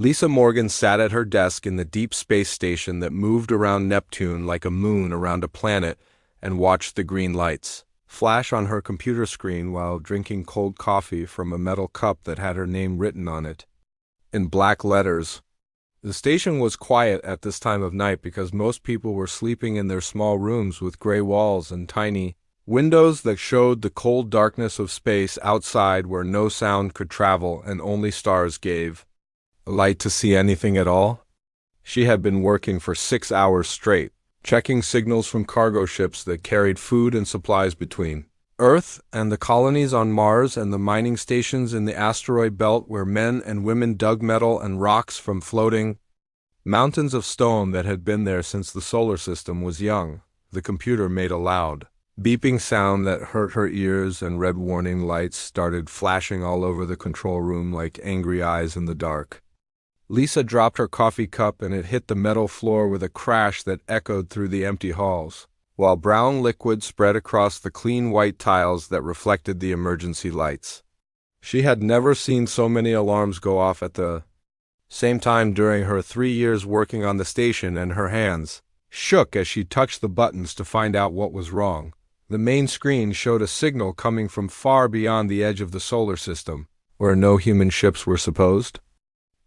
Lisa Morgan sat at her desk in the deep space station that moved around Neptune like a moon around a planet and watched the green lights flash on her computer screen while drinking cold coffee from a metal cup that had her name written on it in black letters. The station was quiet at this time of night because most people were sleeping in their small rooms with gray walls and tiny windows that showed the cold darkness of space outside where no sound could travel and only stars gave light to see anything at all. She had been working for 6 hours straight, checking signals from cargo ships that carried food and supplies between Earth and the colonies on Mars and the mining stations in the asteroid belt where men and women dug metal and rocks from floating mountains of stone that had been there since the solar system was young. The computer made a loud, beeping sound that hurt her ears, and red warning lights started flashing all over the control room like angry eyes in the dark. Lisa dropped her coffee cup and it hit the metal floor with a crash that echoed through the empty halls, while brown liquid spread across the clean white tiles that reflected the emergency lights. She had never seen so many alarms go off at the same time during her 3 years working on the station, and her hands shook as she touched the buttons to find out what was wrong. The main screen showed a signal coming from far beyond the edge of the solar system, where no human ships were supposed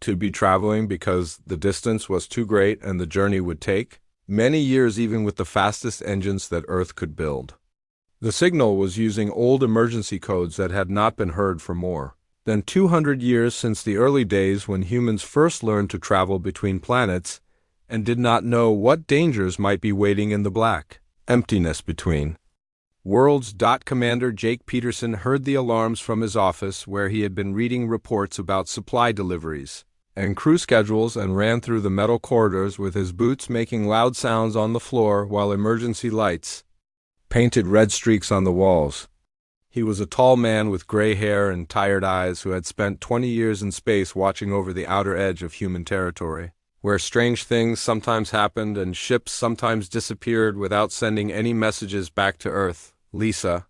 to be traveling because the distance was too great and the journey would take many years even with the fastest engines that Earth could build. The signal was using old emergency codes that had not been heard for more than 200 years since the early days when humans first learned to travel between planets and did not know what dangers might be waiting in the black emptiness between worlds. Commander Jake Peterson heard the alarms from his office where he had been reading reports about supply deliveries and crew schedules, and ran through the metal corridors with his boots making loud sounds on the floor while emergency lights painted red streaks on the walls. He was a tall man with gray hair and tired eyes who had spent 20 years in space watching over the outer edge of human territory, where strange things sometimes happened and ships sometimes disappeared without sending any messages back to Earth. Lisa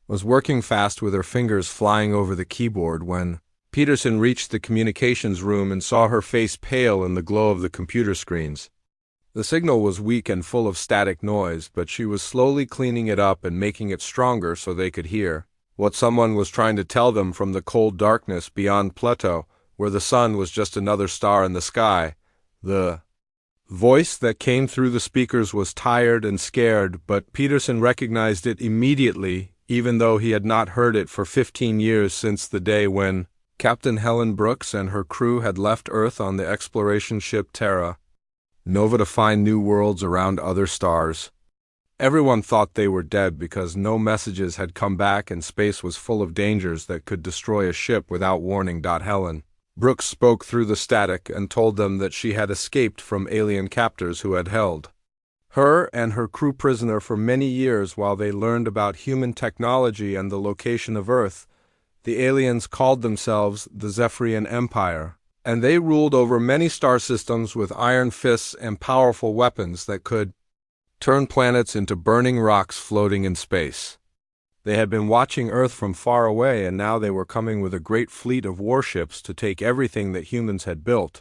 was working fast with her fingers flying over the keyboard when Peterson reached the communications room and saw her face pale in the glow of the computer screens. The signal was weak and full of static noise, but she was slowly cleaning it up and making it stronger so they could hear what someone was trying to tell them from the cold darkness beyond Pluto, where the sun was just another star in the sky. The voice that came through the speakers was tired and scared, but Peterson recognized it immediately, even though he had not heard it for 15 years since the day when Captain Helen Brooks and her crew had left Earth on the exploration ship Terra Nova to find new worlds around other stars. Everyone thought they were dead because no messages had come back and space was full of dangers that could destroy a ship without warning. Helen Brooks spoke through the static and told them that she had escaped from alien captors who had held her and her crew prisoner for many years while they learned about human technology and the location of Earth. The aliens called themselves the Zephyrian Empire, and they ruled over many star systems with iron fists and powerful weapons that could turn planets into burning rocks floating in space. They had been watching Earth from far away, and now they were coming with a great fleet of warships to take everything that humans had built.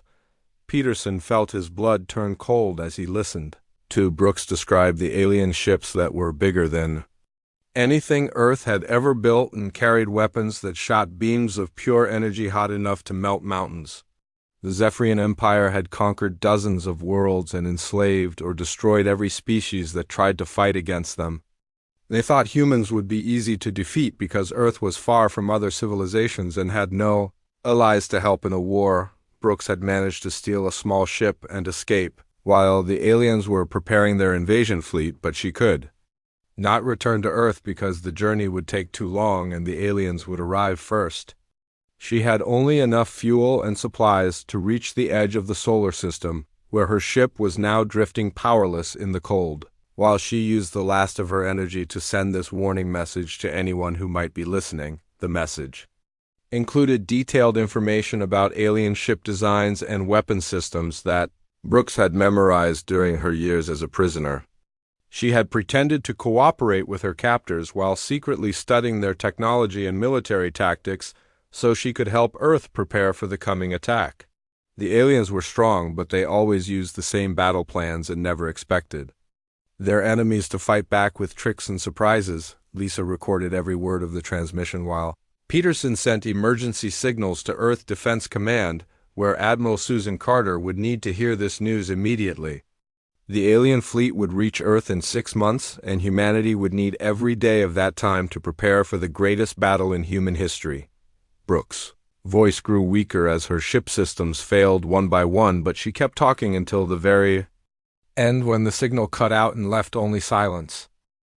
Peterson felt his blood turn cold as he listened to Brooks describe the alien ships that were bigger than anything Earth had ever built and carried weapons that shot beams of pure energy hot enough to melt mountains. The Zephyrian Empire had conquered dozens of worlds and enslaved or destroyed every species that tried to fight against them. They thought humans would be easy to defeat because Earth was far from other civilizations and had no allies to help in a war. Brooks had managed to steal a small ship and escape, while the aliens were preparing their invasion fleet, but she could not return to Earth because the journey would take too long and the aliens would arrive first. She had only enough fuel and supplies to reach the edge of the solar system, where her ship was now drifting powerless in the cold, while she used the last of her energy to send this warning message to anyone who might be listening. The message included detailed information about alien ship designs and weapon systems that Brooks had memorized during her years as a prisoner. She had pretended to cooperate with her captors while secretly studying their technology and military tactics so she could help Earth prepare for the coming attack. The aliens were strong, but they always used the same battle plans and never expected their enemies to fight back with tricks and surprises. Lisa recorded every word of the transmission while Peterson sent emergency signals to Earth Defense Command, where Admiral Susan Carter would need to hear this news immediately. The alien fleet would reach Earth in 6 months, and humanity would need every day of that time to prepare for the greatest battle in human history. Brooks' voice grew weaker as her ship systems failed one by one, but she kept talking until the very end when the signal cut out and left only silence.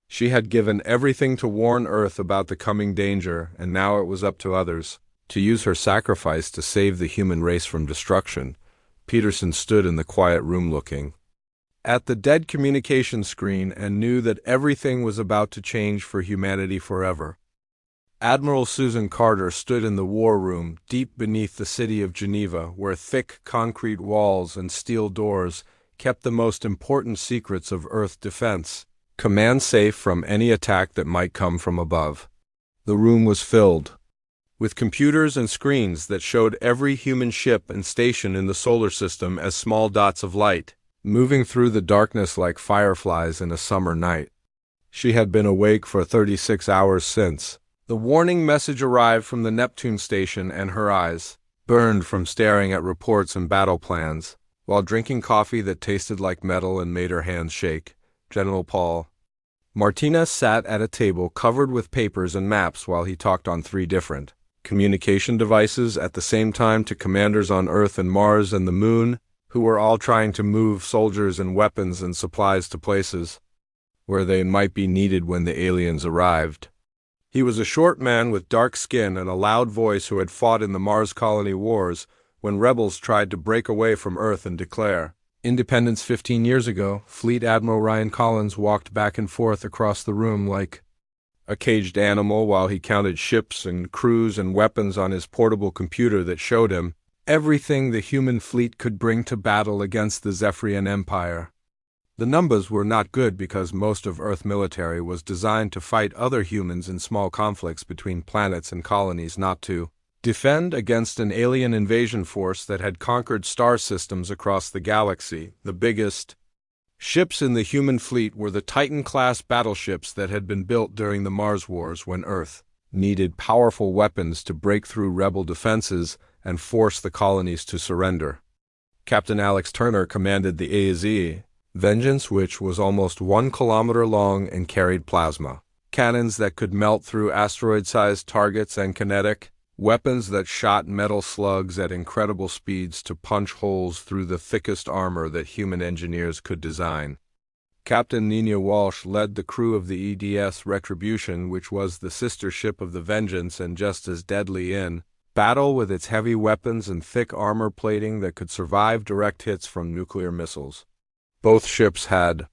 She had given everything to warn Earth about the coming danger, and now it was up to others to use her sacrifice to save the human race from destruction. Peterson stood in the quiet room looking at the dead communication screen and knew that everything was about to change for humanity forever. Admiral Susan Carter stood in the war room, deep beneath the city of Geneva, where thick concrete walls and steel doors kept the most important secrets of Earth defense command safe from any attack that might come from above. The room was filled with computers and screens that showed every human ship and station in the solar system as small dots of light, moving through the darkness like fireflies in a summer night. She had been awake for 36 hours since the warning message arrived from the Neptune station, and her eyes burned from staring at reports and battle plans. While drinking coffee that tasted like metal and made her hands shake, General Paul Martinez sat at a table covered with papers and maps while he talked on 3 different communication devices at the same time to commanders on Earth and Mars and the Moon, who were all trying to move soldiers and weapons and supplies to places where they might be needed when the aliens arrived. He was a short man with dark skin and a loud voice who had fought in the Mars colony wars when rebels tried to break away from Earth and declare independence 15 years ago. Fleet Admiral Ryan Collins walked back and forth across the room like a caged animal while he counted ships and crews and weapons on his portable computer that showed him everything the human fleet could bring to battle against the Zephyrian Empire. The numbers were not good because most of Earth military was designed to fight other humans in small conflicts between planets and colonies, not to defend against an alien invasion force that had conquered star systems across the galaxy. The biggest ships in the human fleet were the Titan-class battleships that had been built during the Mars Wars when Earth needed powerful weapons to break through rebel defenses and force the colonies to surrender. Captain Alex Turner commanded the AZ Vengeance, which was almost 1 kilometer long and carried plasma cannons that could melt through asteroid-sized targets and kinetic weapons that shot metal slugs at incredible speeds to punch holes through the thickest armor that human engineers could design. Captain Nina Walsh led the crew of the EDS Retribution, which was the sister ship of the Vengeance and just as deadly in battle with its heavy weapons and thick armor plating that could survive direct hits from nuclear missiles. Both ships had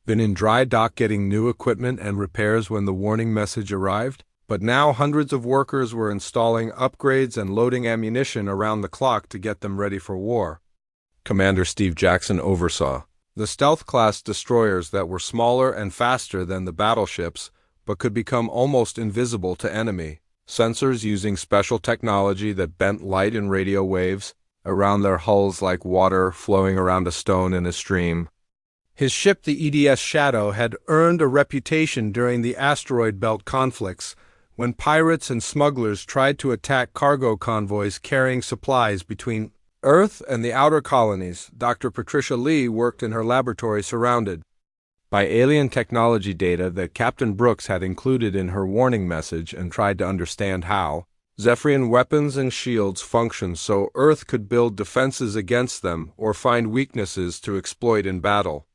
been in dry dock getting new equipment and repairs when the warning message arrived, but now hundreds of workers were installing upgrades and loading ammunition around the clock to get them ready for war. Commander Steve Jackson oversaw the stealth-class destroyers that were smaller and faster than the battleships, but could become almost invisible to enemy sensors using special technology that bent light and radio waves around their hulls like water flowing around a stone in a stream. His ship, the EDS Shadow, had earned a reputation during the asteroid belt conflicts, when pirates and smugglers tried to attack cargo convoys carrying supplies between Earth and the outer colonies. Dr. Patricia Lee worked in her laboratory surrounded by alien technology data that Captain Brooks had included in her warning message and tried to understand how Zephyrian weapons and shields functioned so Earth could build defenses against them or find weaknesses to exploit in battle.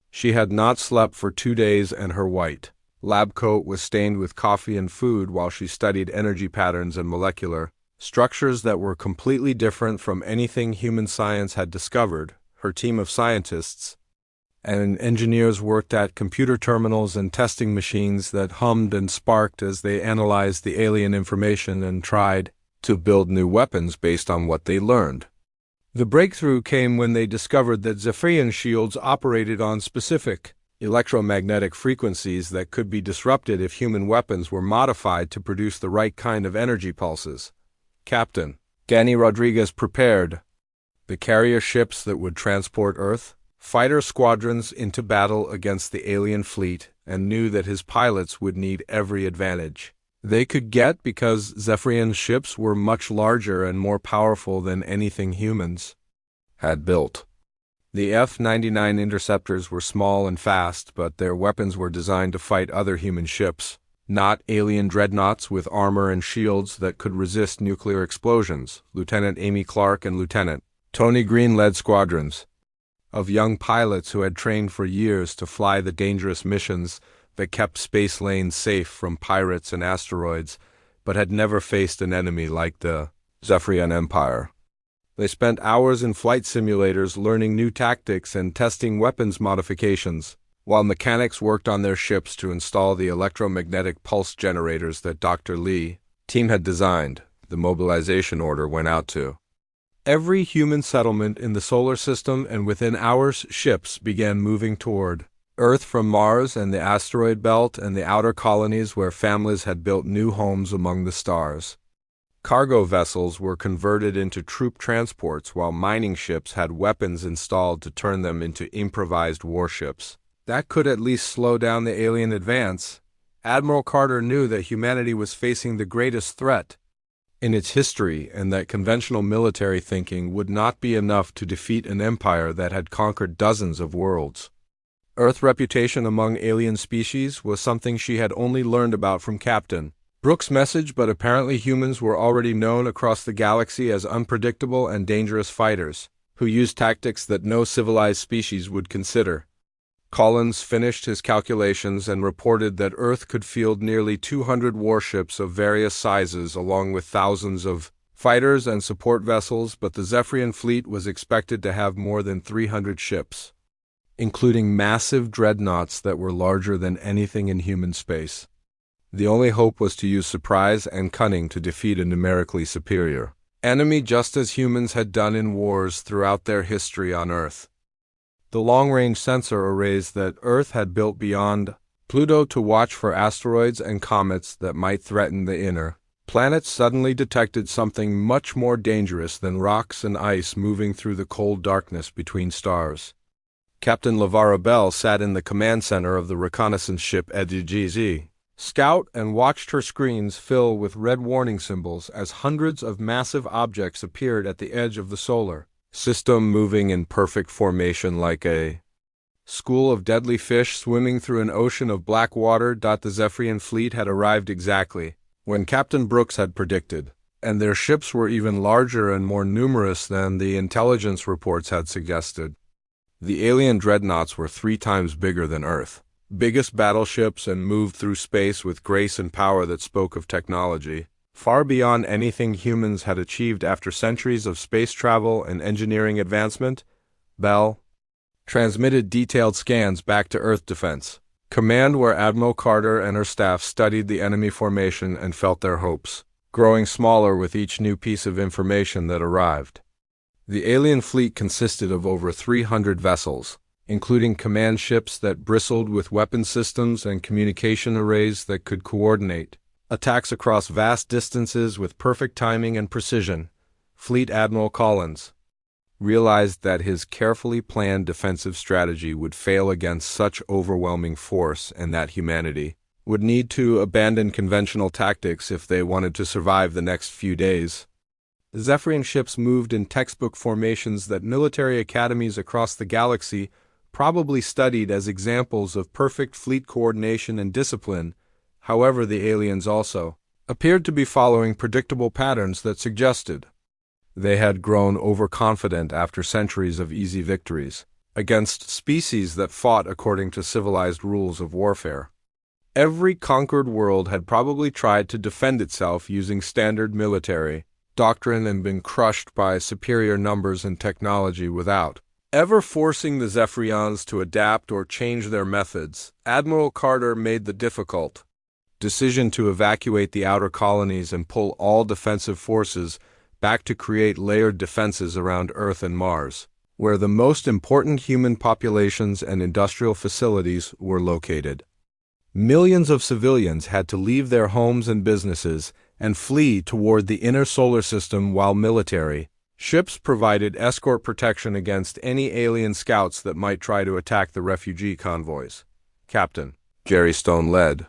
She had not slept for 2 days, and her white lab coat was stained with coffee and food while she studied energy patterns and molecular structures that were completely different from anything human science had discovered. Her team of scientists and engineers worked at computer terminals and testing machines that hummed and sparked as they analyzed the alien information and tried to build new weapons based on what they learned. The breakthrough came when they discovered that Zephyrian shields operated on specific electromagnetic frequencies that could be disrupted if human weapons were modified to produce the right kind of energy pulses. Captain Danny Rodriguez prepared the carrier ships that would transport Earth, fighter squadrons into battle against the alien fleet, and knew that his pilots would need every advantage they could get because Zephyrian ships were much larger and more powerful than anything humans had built. The F-99 interceptors were small and fast, but their weapons were designed to fight other human ships, not alien dreadnoughts with armor and shields that could resist nuclear explosions. Lieutenant Amy Clark and Lieutenant Tony Green led squadrons of young pilots who had trained for years to fly the dangerous missions that kept space lanes safe from pirates and asteroids, but had never faced an enemy like the Zephyrian Empire. They spent hours in flight simulators learning new tactics and testing weapons modifications, while mechanics worked on their ships to install the electromagnetic pulse generators that Dr. Lee's team had designed. The mobilization order went out to every human settlement in the solar system, and within hours, ships began moving toward Earth from Mars and the asteroid belt and the outer colonies where families had built new homes among the stars. Cargo vessels were converted into troop transports, while mining ships had weapons installed to turn them into improvised warships. That could at least slow down the alien advance. Admiral Carter knew that humanity was facing the greatest threat in its history, and that conventional military thinking would not be enough to defeat an empire that had conquered dozens of worlds. Earth's reputation among alien species was something she had only learned about from Captain Brooks' message, but apparently humans were already known across the galaxy as unpredictable and dangerous fighters, who used tactics that no civilized species would consider. Collins finished his calculations and reported that Earth could field nearly 200 warships of various sizes along with thousands of fighters and support vessels, but the Zephyrian fleet was expected to have more than 300 ships, including massive dreadnoughts that were larger than anything in human space. The only hope was to use surprise and cunning to defeat a numerically superior enemy, just as humans had done in wars throughout their history on Earth. The long-range sensor arrays that Earth had built beyond Pluto to watch for asteroids and comets that might threaten the inner planets suddenly detected something much more dangerous than rocks and ice moving through the cold darkness between stars. Captain LeVar Bell sat in the command center of the reconnaissance ship EDGZ Scout and watched her screens fill with red warning symbols as hundreds of massive objects appeared at the edge of the solar system, moving in perfect formation like a school of deadly fish swimming through an ocean of black water. The Zephyrian fleet had arrived exactly when Captain Brooks had predicted, and their ships were even larger and more numerous than the intelligence reports had suggested. The alien dreadnoughts were 3 times bigger than Earth, biggest battleships, and moved through space with grace and power that spoke of technology far beyond anything humans had achieved after centuries of space travel and engineering advancement. Bell transmitted detailed scans back to Earth Defense Command, where Admiral Carter and her staff studied the enemy formation and felt their hopes growing smaller with each new piece of information that arrived. The alien fleet consisted of over 300 vessels, including command ships that bristled with weapon systems and communication arrays that could coordinate attacks across vast distances with perfect timing and precision. Fleet Admiral Collins realized that his carefully planned defensive strategy would fail against such overwhelming force, and that humanity would need to abandon conventional tactics if they wanted to survive the next few days. The Zephyrian ships moved in textbook formations that military academies across the galaxy probably studied as examples of perfect fleet coordination and discipline. However, the aliens also appeared to be following predictable patterns that suggested they had grown overconfident after centuries of easy victories against species that fought according to civilized rules of warfare. Every conquered world had probably tried to defend itself using standard military doctrine and been crushed by superior numbers and technology without ever forcing the Zephyrians to adapt or change their methods. Admiral Carter made the difficult decision to evacuate the outer colonies and pull all defensive forces back to create layered defenses around Earth and Mars, where the most important human populations and industrial facilities were located. Millions of civilians had to leave their homes and businesses and flee toward the inner solar system, while military Ships provided escort protection against any alien scouts that might try to attack the refugee convoys. Captain Jerry Stone led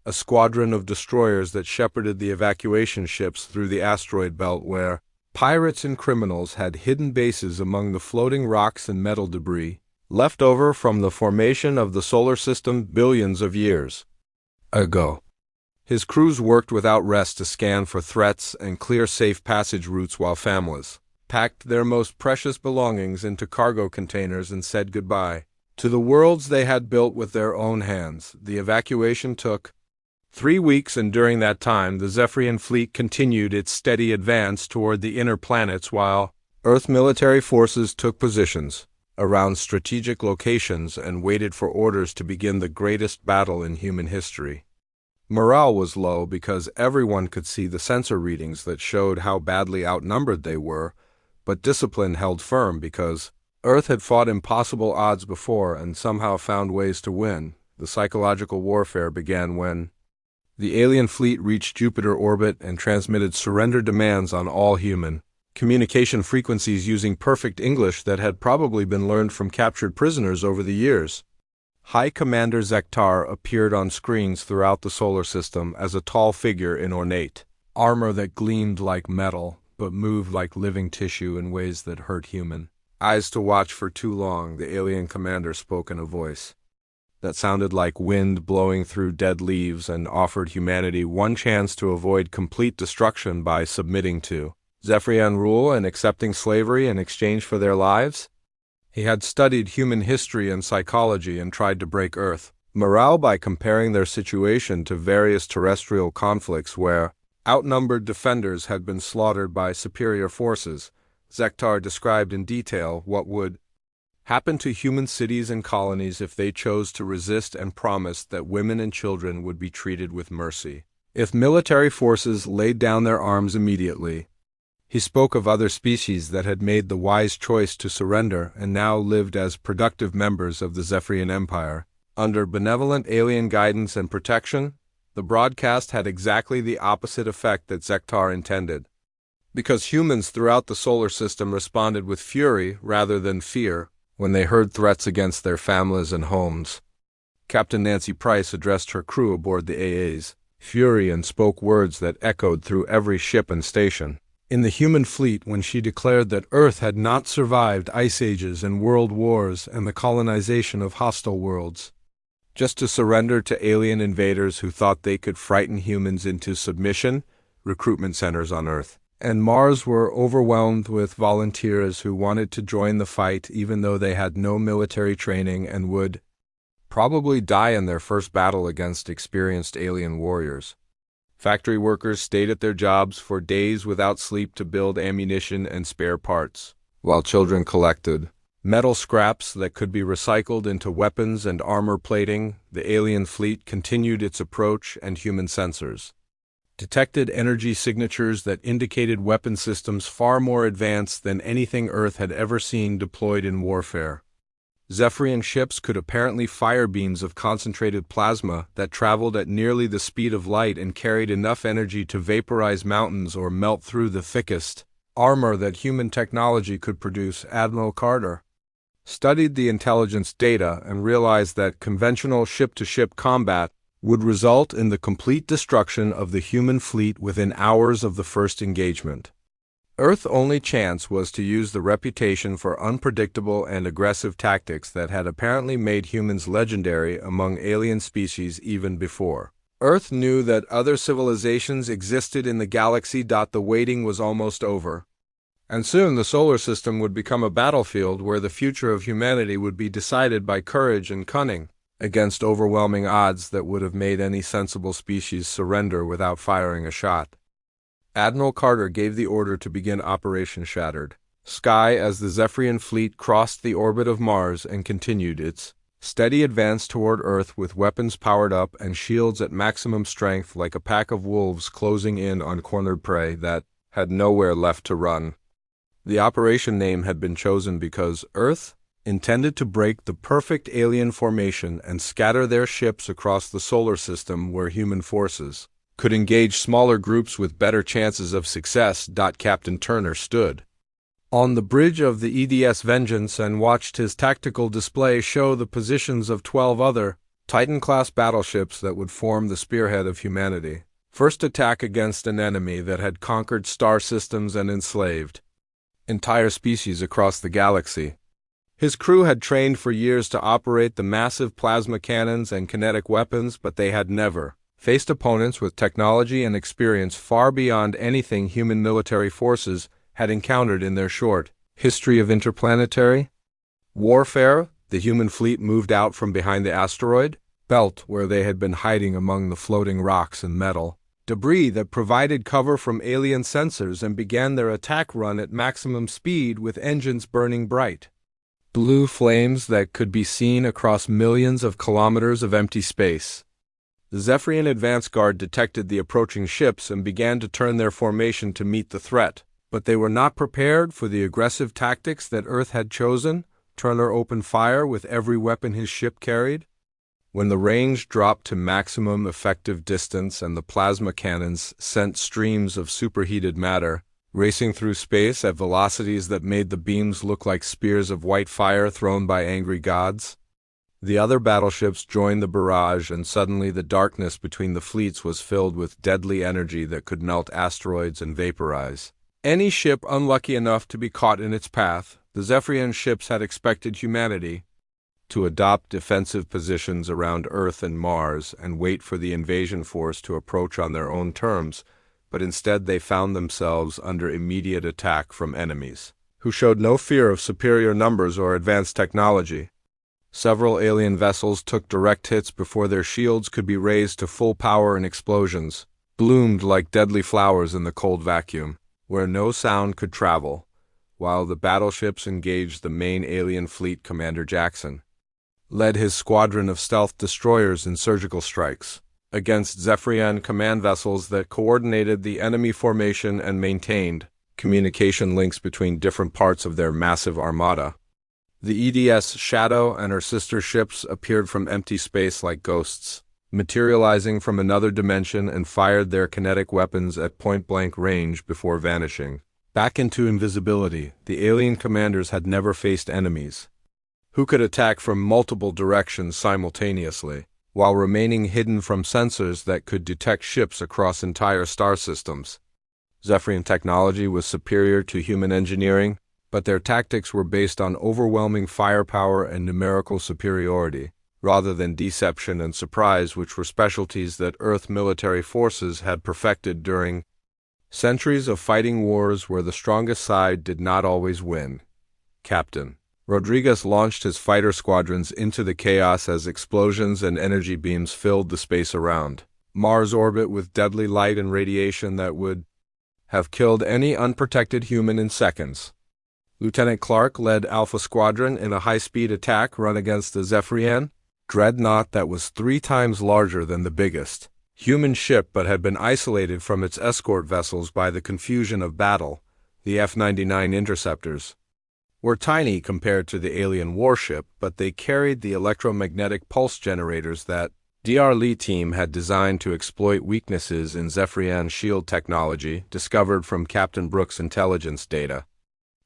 a squadron of destroyers that shepherded the evacuation ships through the asteroid belt where pirates and criminals had hidden bases among the floating rocks and metal debris left over from the formation of the solar system billions of years ago. His crews worked without rest to scan for threats and clear safe passage routes while families packed their most precious belongings into cargo containers and said goodbye to the worlds they had built with their own hands. The evacuation took 3 weeks, and during that time the Zephyrian fleet continued its steady advance toward the inner planets while Earth military forces took positions around strategic locations and waited for orders to begin the greatest battle in human history. Morale was low because everyone could see the sensor readings that showed how badly outnumbered they were, but discipline held firm because Earth had fought impossible odds before and somehow found ways to win. The psychological warfare began when the alien fleet reached Jupiter orbit and transmitted surrender demands on all human communication frequencies using perfect English that had probably been learned from captured prisoners over the years. High Commander Zektar appeared on screens throughout the solar system as a tall figure in ornate armor that gleamed like metal but moved like living tissue in ways that hurt human eyes to watch for too long. The alien commander spoke in a voice that sounded like wind blowing through dead leaves and offered humanity one chance to avoid complete destruction by submitting to Zephyrian rule and accepting slavery in exchange for their lives. He had studied human history and psychology and tried to break Earth morale by comparing their situation to various terrestrial conflicts where outnumbered defenders had been slaughtered by superior forces. Zektar described in detail what would happen to human cities and colonies if they chose to resist and promised that women and children would be treated with mercy if military forces laid down their arms immediately. He spoke of other species that had made the wise choice to surrender and now lived as productive members of the Zephyrian Empire. Under benevolent alien guidance and protection, the broadcast had exactly the opposite effect that Zektar intended. Because humans throughout the solar system responded with fury rather than fear when they heard threats against their families and homes. Captain Nancy Price addressed her crew aboard the AA's Fury and spoke words that echoed through every ship and station in the human fleet when she declared that Earth had not survived ice ages and world wars and the colonization of hostile worlds, just to surrender to alien invaders who thought they could frighten humans into submission. Recruitment centers on Earth and Mars were overwhelmed with volunteers who wanted to join the fight even though they had no military training and would probably die in their first battle against experienced alien warriors. Factory workers stayed at their jobs for days without sleep to build ammunition and spare parts, while children collected metal scraps that could be recycled into weapons and armor plating. The alien fleet continued its approach, and human sensors detected energy signatures that indicated weapon systems far more advanced than anything Earth had ever seen deployed in warfare. Zephyrian ships could apparently fire beams of concentrated plasma that traveled at nearly the speed of light and carried enough energy to vaporize mountains or melt through the thickest armor that human technology could produce. Admiral Carter studied the intelligence data and realized that conventional ship-to-ship combat would result in the complete destruction of the human fleet within hours of the first engagement. Earth's only chance was to use the reputation for unpredictable and aggressive tactics that had apparently made humans legendary among alien species even before Earth knew that other civilizations existed in the galaxy. The waiting was almost over, and soon the solar system would become a battlefield where the future of humanity would be decided by courage and cunning against overwhelming odds that would have made any sensible species surrender without firing a shot. Admiral Carter gave the order to begin Operation Shattered Sky as the Zephyrian fleet crossed the orbit of Mars and continued its steady advance toward Earth with weapons powered up and shields at maximum strength, like a pack of wolves closing in on cornered prey that had nowhere left to run. The operation name had been chosen because Earth intended to break the perfect alien formation and scatter their ships across the solar system where human forces could engage smaller groups with better chances of success. Captain Turner stood on the bridge of the EDS Vengeance and watched his tactical display show the positions of 12 other Titan-class battleships that would form the spearhead of humanity. First attack against an enemy that had conquered star systems and enslaved entire species across the galaxy. His crew had trained for years to operate the massive plasma cannons and kinetic weapons, but they had never faced opponents with technology and experience far beyond anything human military forces had encountered in their short history of interplanetary warfare. The human fleet moved out from behind the asteroid belt where they had been hiding among the floating rocks and metal debris that provided cover from alien sensors and began their attack run at maximum speed with engines burning bright blue flames that could be seen across millions of kilometers of empty space. The Zephyrian advance guard detected the approaching ships and began to turn their formation to meet the threat, but they were not prepared for the aggressive tactics that Earth had chosen. Turner opened fire with every weapon his ship carried. When the range dropped to maximum effective distance and the plasma cannons sent streams of superheated matter racing through space at velocities that made the beams look like spears of white fire thrown by angry gods, the other battleships joined the barrage, and suddenly the darkness between the fleets was filled with deadly energy that could melt asteroids and vaporize any ship unlucky enough to be caught in its path. The Zephyrian ships had expected humanity to adopt defensive positions around Earth and Mars and wait for the invasion force to approach on their own terms, but instead they found themselves under immediate attack from enemies who showed no fear of superior numbers or advanced technology. Several alien vessels took direct hits before their shields could be raised to full power, and explosions bloomed like deadly flowers in the cold vacuum, where no sound could travel, while the battleships engaged the main alien fleet. Commander Jackson led his squadron of stealth destroyers in surgical strikes against Zephyrian command vessels that coordinated the enemy formation and maintained communication links between different parts of their massive armada. The EDS Shadow and her sister ships appeared from empty space like ghosts, materializing from another dimension, and fired their kinetic weapons at point-blank range before vanishing back into invisibility. The alien commanders had never faced enemies who could attack from multiple directions simultaneously, while remaining hidden from sensors that could detect ships across entire star systems. Zephyrian technology was superior to human engineering, but their tactics were based on overwhelming firepower and numerical superiority, rather than deception and surprise, which were specialties that Earth military forces had perfected during centuries of fighting wars where the strongest side did not always win. Captain Rodriguez launched his fighter squadrons into the chaos as explosions and energy beams filled the space around Mars' orbit with deadly light and radiation that would have killed any unprotected human in seconds. Lieutenant Clark led Alpha Squadron in a high-speed attack run against the Zephyrian dreadnought that was 3 times larger than the biggest human ship but had been isolated from its escort vessels by the confusion of battle. The F-99 interceptors were tiny compared to the alien warship, but they carried the electromagnetic pulse generators that Dr. Lee team had designed to exploit weaknesses in Zephyrian shield technology discovered from Captain Brooks' intelligence data.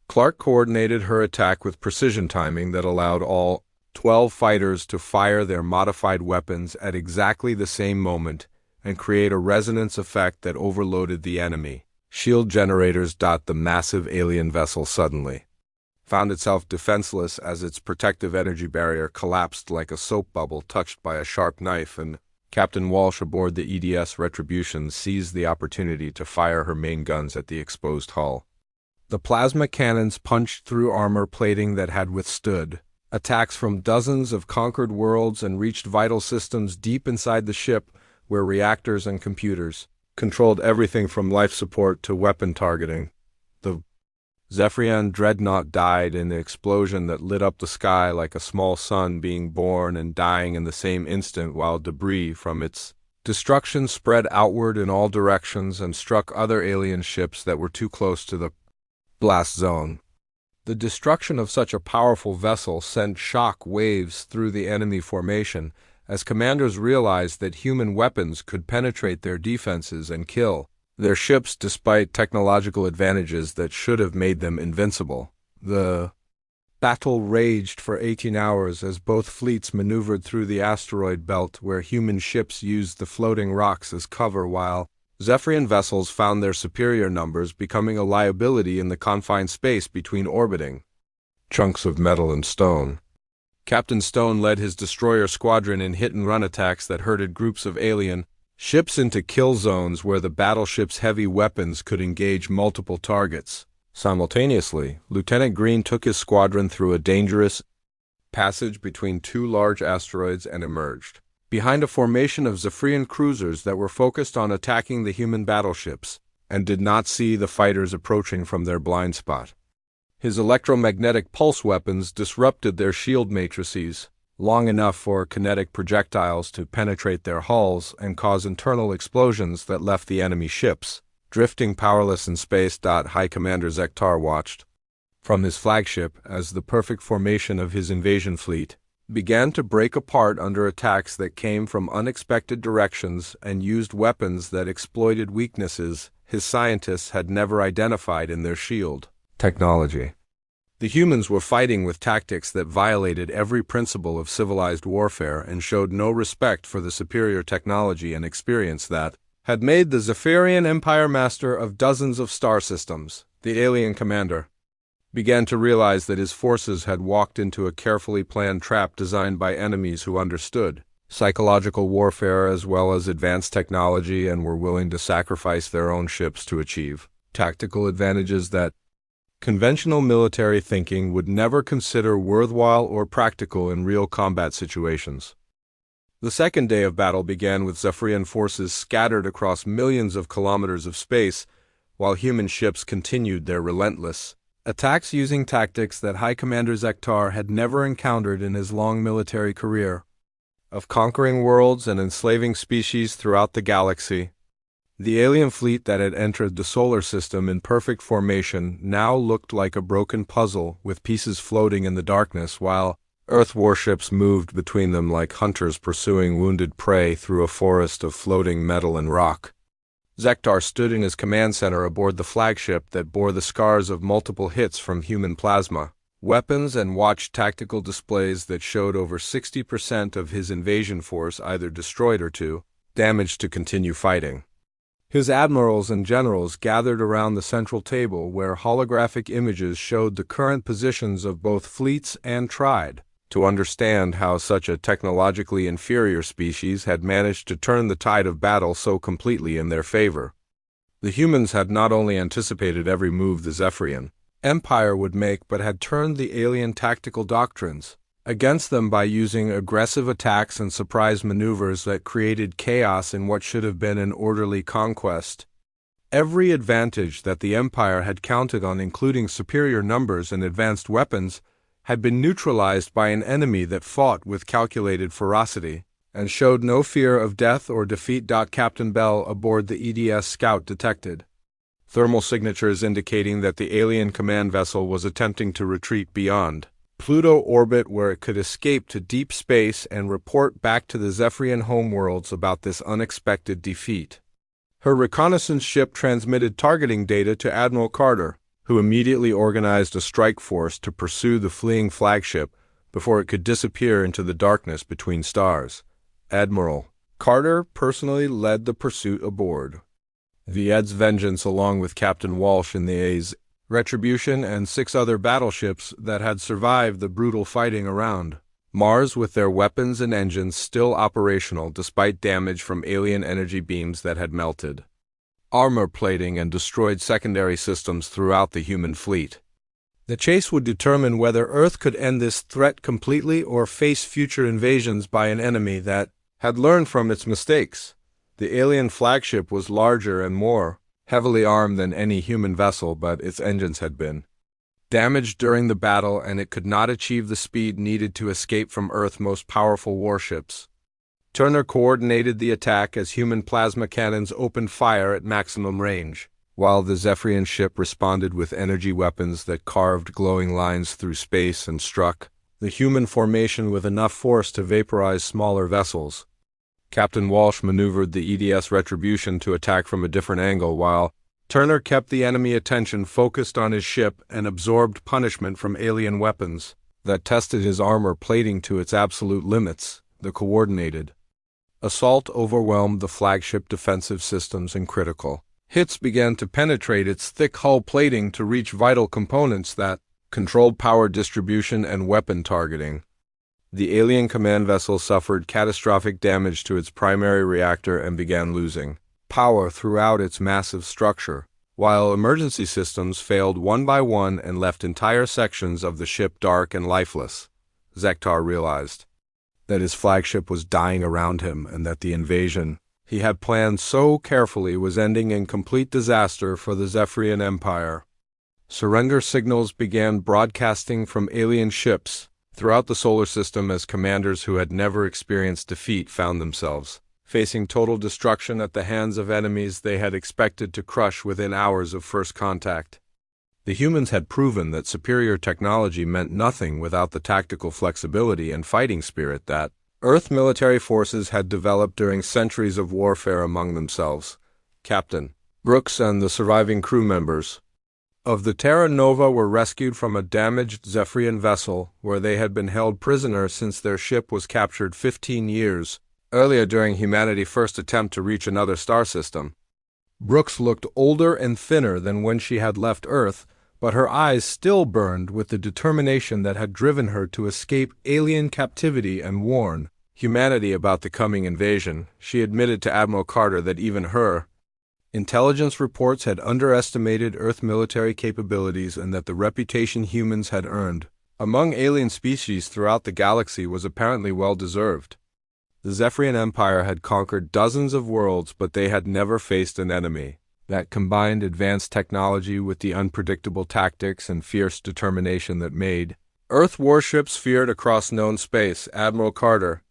Clark coordinated her attack with precision timing that allowed all 12 fighters to fire their modified weapons at exactly the same moment and create a resonance effect that overloaded the enemy shield generators. The massive alien vessel suddenly found itself defenseless as its protective energy barrier collapsed like a soap bubble touched by a sharp knife, and Captain Walsh aboard the EDS Retribution seized the opportunity to fire her main guns at the exposed hull. The plasma cannons punched through armor plating that had withstood attacks from dozens of conquered worlds and reached vital systems deep inside the ship, where reactors and computers controlled everything from life support to weapon targeting. The Zephyrian dreadnought died in the explosion that lit up the sky like a small sun being born and dying in the same instant, while debris from its destruction spread outward in all directions and struck other alien ships that were too close to the blast zone. The destruction of such a powerful vessel sent shock waves through the enemy formation as commanders realized that human weapons could penetrate their defenses and kill their ships despite technological advantages that should have made them invincible. The battle raged for 18 hours as both fleets maneuvered through the asteroid belt where human ships used the floating rocks as cover while Zephyrian vessels found their superior numbers becoming a liability in the confined space between orbiting chunks of metal and stone. Captain Stone led his destroyer squadron in hit-and-run attacks that herded groups of alien ships into kill zones where the battleship's heavy weapons could engage multiple targets. Simultaneously, Lieutenant Green took his squadron through a dangerous passage between two large asteroids and emerged behind a formation of Zephyrian cruisers that were focused on attacking the human battleships and did not see the fighters approaching from their blind spot. His electromagnetic pulse weapons disrupted their shield matrices long enough for kinetic projectiles to penetrate their hulls and cause internal explosions that left the enemy ships drifting powerless in space. High Commander Zektar watched from his flagship as the perfect formation of his invasion fleet began to break apart under attacks that came from unexpected directions and used weapons that exploited weaknesses his scientists had never identified in their shield technology. The humans were fighting with tactics that violated every principle of civilized warfare and showed no respect for the superior technology and experience that had made the Zephyrian Empire master of dozens of star systems. The alien commander began to realize that his forces had walked into a carefully planned trap designed by enemies who understood psychological warfare as well as advanced technology and were willing to sacrifice their own ships to achieve tactical advantages that conventional military thinking would never consider worthwhile or practical in real combat situations. The second day of battle began with Zephyrian forces scattered across millions of kilometers of space, while human ships continued their relentless attacks using tactics that High Commander Zektar had never encountered in his long military career of conquering worlds and enslaving species throughout the galaxy. The alien fleet that had entered the solar system in perfect formation now looked like a broken puzzle with pieces floating in the darkness while Earth warships moved between them like hunters pursuing wounded prey through a forest of floating metal and rock. Zektar stood in his command center aboard the flagship that bore the scars of multiple hits from human plasma weapons and watched tactical displays that showed over 60% of his invasion force either destroyed or too damaged to continue fighting. His admirals and generals gathered around the central table where holographic images showed the current positions of both fleets and tried to understand how such a technologically inferior species had managed to turn the tide of battle so completely in their favor. The humans had not only anticipated every move the Zephyrian Empire would make but had turned the alien tactical doctrines against them by using aggressive attacks and surprise maneuvers that created chaos in what should have been an orderly conquest. Every advantage that the Empire had counted on, including superior numbers and advanced weapons, had been neutralized by an enemy that fought with calculated ferocity and showed no fear of death or defeat. Captain Bell aboard the EDS Scout detected thermal signatures indicating that the alien command vessel was attempting to retreat beyond Pluto orbit where it could escape to deep space and report back to the Zephyrian homeworlds about this unexpected defeat. Her reconnaissance ship transmitted targeting data to Admiral Carter, who immediately organized a strike force to pursue the fleeing flagship before it could disappear into the darkness between stars. Admiral Carter personally led the pursuit aboard the Ed's Vengeance along with Captain Walsh in the A's Retribution and 6 other battleships that had survived the brutal fighting around Mars with their weapons and engines still operational despite damage from alien energy beams that had melted armor plating and destroyed secondary systems throughout the human fleet. The chase would determine whether Earth could end this threat completely or face future invasions by an enemy that had learned from its mistakes. The alien flagship was larger and more heavily armed than any human vessel, but its engines had been damaged during the battle and it could not achieve the speed needed to escape from Earth's most powerful warships. Turner coordinated the attack as human plasma cannons opened fire at maximum range, while the Zephyrian ship responded with energy weapons that carved glowing lines through space and struck the human formation with enough force to vaporize smaller vessels. Captain Walsh maneuvered the EDS Retribution to attack from a different angle, while Turner kept the enemy attention focused on his ship and absorbed punishment from alien weapons that tested his armor plating to its absolute limits. The coordinated assault overwhelmed the flagship defensive systems, and critical hits began to penetrate its thick hull plating to reach vital components that controlled power distribution and weapon targeting. The alien command vessel suffered catastrophic damage to its primary reactor and began losing power throughout its massive structure, while emergency systems failed one by one and left entire sections of the ship dark and lifeless. Zektar realized that his flagship was dying around him and that the invasion he had planned so carefully was ending in complete disaster for the Zephyrian Empire. Surrender signals began broadcasting from alien ships throughout the solar system as commanders who had never experienced defeat found themselves facing total destruction at the hands of enemies they had expected to crush within hours of first contact. The humans had proven that superior technology meant nothing without the tactical flexibility and fighting spirit that Earth military forces had developed during centuries of warfare among themselves. Captain Brooks and the surviving crew members of the Terra Nova were rescued from a damaged Zephyrian vessel where they had been held prisoner since their ship was captured 15 years earlier during humanity's first attempt to reach another star system. Brooks looked older and thinner than when she had left Earth, but her eyes still burned with the determination that had driven her to escape alien captivity and warn humanity about the coming invasion. She admitted to Admiral Carter that even her intelligence reports had underestimated Earth military capabilities and that the reputation humans had earned among alien species throughout the galaxy was apparently well-deserved. The Zephyrian Empire had conquered dozens of worlds, but they had never faced an enemy that combined advanced technology with the unpredictable tactics and fierce determination that made Earth warships feared across known space. Admiral Carter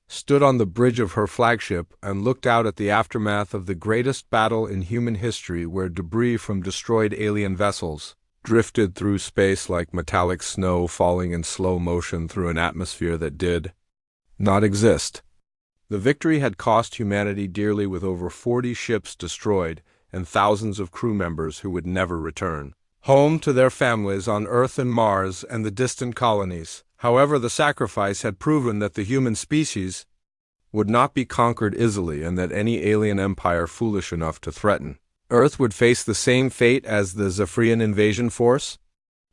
stood on the bridge of her flagship and looked out at the aftermath of the greatest battle in human history, where debris from destroyed alien vessels drifted through space like metallic snow falling in slow motion through an atmosphere that did not exist. The victory had cost humanity dearly, with over 40 ships destroyed and thousands of crew members who would never return home to their families on Earth and Mars and the distant colonies. However, the sacrifice had proven that the human species would not be conquered easily, and that any alien empire foolish enough to threaten Earth would face the same fate as the Zephyrian invasion force.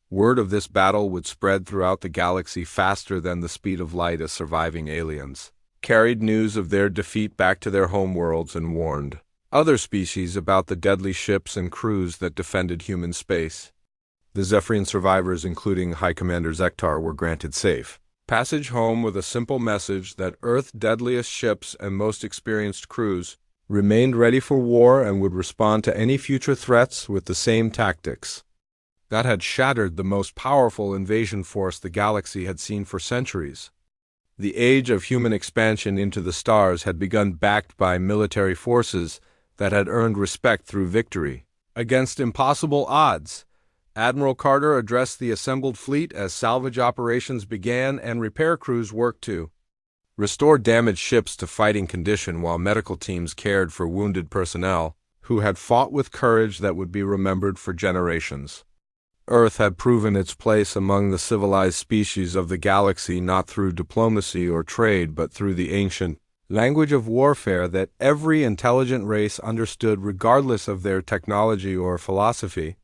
Word of this battle would spread throughout the galaxy faster than the speed of light as surviving aliens carried news of their defeat back to their homeworlds and warned other species about the deadly ships and crews that defended human space. The Zephyrian survivors, including High Commander Zektar, were granted safe passage home with a simple message that Earth's deadliest ships and most experienced crews remained ready for war and would respond to any future threats with the same tactics that had shattered the most powerful invasion force the galaxy had seen for centuries. The age of human expansion into the stars had begun, backed by military forces that had earned respect through victory against impossible odds. Admiral Carter addressed the assembled fleet as salvage operations began and repair crews worked to restore damaged ships to fighting condition, while medical teams cared for wounded personnel who had fought with courage that would be remembered for generations. Earth had proven its place among the civilized species of the galaxy not through diplomacy or trade, but through the ancient language of warfare that every intelligent race understood regardless of their technology or philosophy.